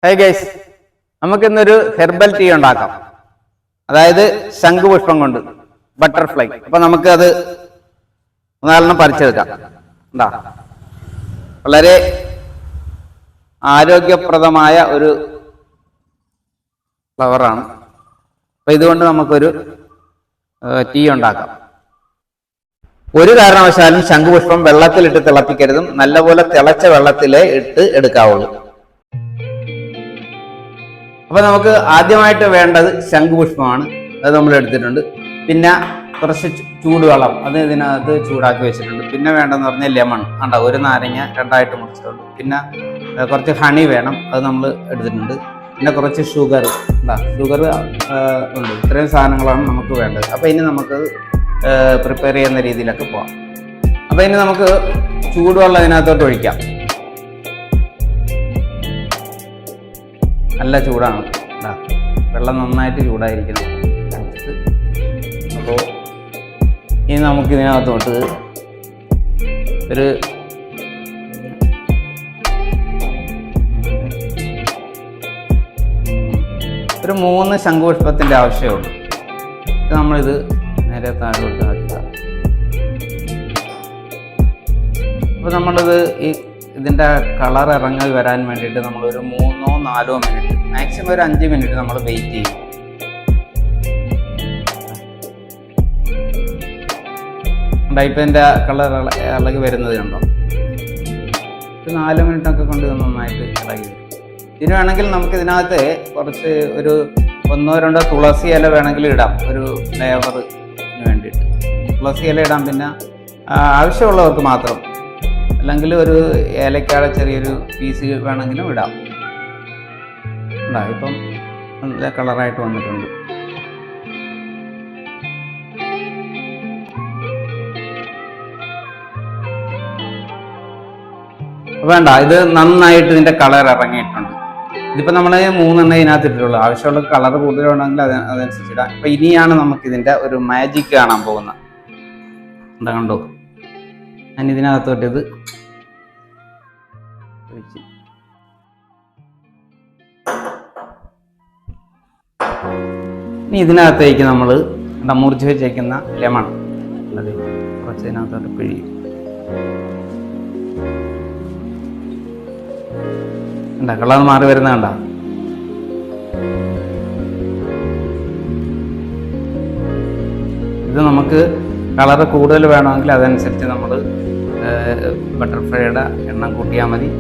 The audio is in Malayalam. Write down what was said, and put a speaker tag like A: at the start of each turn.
A: ഹായ് ഗൈസ്, നമുക്കിന്നൊരു ഹെർബൽ ടീ ഉണ്ടാക്കാം. അതായത് ശംഖുപുഷ്പം കൊണ്ട് ബട്ടർഫ്ലൈ. അപ്പൊ നമുക്ക് അത് ഒന്നാലെണ്ണം പറിച്ചെടുക്കാം. എന്താ വളരെ ആരോഗ്യപ്രദമായ ഒരു ഫ്ലവറാണ്. അപ്പൊ ഇതുകൊണ്ട് നമുക്കൊരു ടീ ഉണ്ടാക്കാം. ഒരു കാരണവശാലും ശംഖുപുഷ്പം വെള്ളത്തിലിട്ട് തിളപ്പിക്കരുതും. നല്ലപോലെ തിളച്ച വെള്ളത്തിലേ ഇട്ട് എടുക്കാവുള്ളൂ. അപ്പൊ നമുക്ക് ആദ്യമായിട്ട് വേണ്ടത് ശംഖുപുഷ്പമാണ്. അത് നമ്മൾ എടുത്തിട്ടുണ്ട്. പിന്നെ കുറച്ച് ചൂടുവെള്ളം അത് ഇതിനകത്ത് ചൂടാക്കി വെച്ചിട്ടുണ്ട്. പിന്നെ വേണ്ടെന്ന് പറഞ്ഞാൽ ലെമൺ കണ്ട, ഒരു നാരങ്ങ രണ്ടായിട്ട് മുറിച്ചിട്ടുണ്ട്. പിന്നെ കുറച്ച് ഹണി വേണം, അത് നമ്മൾ എടുത്തിട്ടുണ്ട്. പിന്നെ കുറച്ച് ഷുഗർ ഉണ്ട്. ഇത്രയും സാധനങ്ങളാണ് നമുക്ക് വേണ്ടത്. അപ്പൊ ഇനി നമുക്ക് പ്രിപ്പയർ ചെയ്യുന്ന രീതിയിലൊക്കെ പോവാം. അപ്പൊ ഇനി നമുക്ക് ചൂടുവെള്ളം ഇതിനകത്തോട്ട് ഒഴിക്കാം. നല്ല ചൂടാണ്, വെള്ളം നന്നായിട്ട് ചൂടായിരിക്കണം. അപ്പോൾ ഇനി നമുക്കിതിനകത്തോട്ട് ഒരു 3 ശംഖുപുഷ്പത്തിൻ്റെ ആവശ്യമുള്ളൂ. നമ്മളിത് നേരെ താഴോട്ട് ആക്കുക. അപ്പോൾ നമ്മളിത് ഇതിൻ്റെ കളർ ഇറങ്ങി വരാൻ വേണ്ടിയിട്ട് നമ്മളൊരു 3-4 മിനിറ്റ്, മാക്സിമം ഒരു 5 മിനിറ്റ് നമ്മൾ വെയിറ്റ് ചെയ്യും. ഇപ്പം ഇതിൻ്റെ കളർ ഇളകി വരുന്നത് കണ്ടോ? ഒരു 4 മിനിറ്റൊക്കെ കൊണ്ട് ഇത് നന്നായിട്ട് ഇളകി വരും. ഇതിന് വേണമെങ്കിൽ നമുക്ക് ഇതിനകത്ത് കുറച്ച് ഒരു 1-2 തുളസി ഇല വേണമെങ്കിൽ ഇടാം, ഒരു ഫ്ലേവറിന് വേണ്ടിയിട്ട് തുളസി ഇല ഇടാം. പിന്നെ ആവശ്യമുള്ളവർക്ക് മാത്രം, അല്ലെങ്കിൽ ഒരു ഏലക്കാടെ ചെറിയൊരു പീസ് വേണമെങ്കിലും ഇടാം. ഇപ്പം നല്ല കളറായിട്ട് വന്നിട്ടുണ്ട്. വേണ്ട, ഇത് നന്നായിട്ട് ഇതിൻ്റെ കളർ ഇറങ്ങിയിട്ടുണ്ട്. ഇതിപ്പോൾ നമ്മൾ 3 എണ്ണ ഇതിനകത്ത് ഇട്ടിട്ടുള്ളൂ. ആവശ്യമുള്ള കളർ കൂടുതലുണ്ടെങ്കിൽ അതനുസരിച്ച് ഇടാം. അപ്പം ഇനിയാണ് നമുക്കിതിൻ്റെ ഒരു മാജിക് കാണാൻ പോകുന്നത്. എന്താ കണ്ടോ, ഞാൻ ഇതിനകത്തോട്ട് ഇത് ഇനി ഇതിനകത്തേക്ക് നമ്മൾ മുറിച്ച് വെച്ചേക്കുന്ന ലെമൺ ഉള്ളത് കുറച്ച് ഇതിനകത്തോട്ട് പിഴിയും. എന്താ കളർ മാറി വരുന്ന കണ്ട? ഇത് നമുക്ക് കളറ് കൂടുതൽ വേണമെങ്കിൽ അതനുസരിച്ച് നമ്മൾ ബട്ടർഫ്ലൈയുടെ എണ്ണം കൂട്ടിയാൽ മതി.